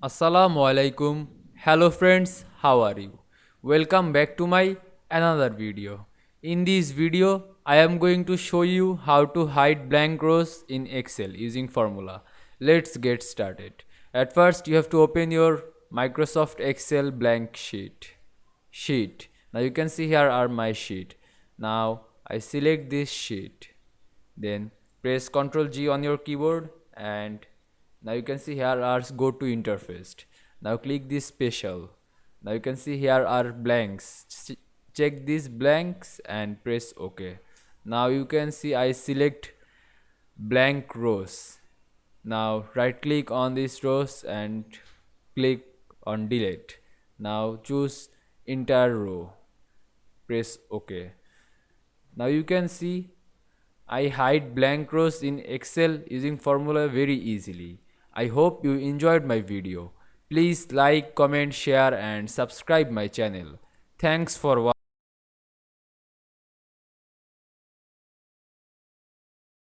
Assalamu Walaikum. Hello friends, how are you? Welcome back to my another video. In this video, I am going to show you how to hide blank rows in Excel using formula. Let's get started. At first, you have to open your Microsoft Excel blank sheet. Now you can see here are my sheet. Now I select this sheet. Then press Ctrl G on your keyboard and now you can see here are go to interface. Now click this special. Now you can see here are blanks. Check these blanks and press OK. Now you can see I select blank rows. Now right click on these rows and click on delete. Now choose entire row. Press OK. Now you can see I hide blank rows in Excel using formula very easily. I hope you enjoyed my video. Please like, comment, share and subscribe my channel. Thanks for watching.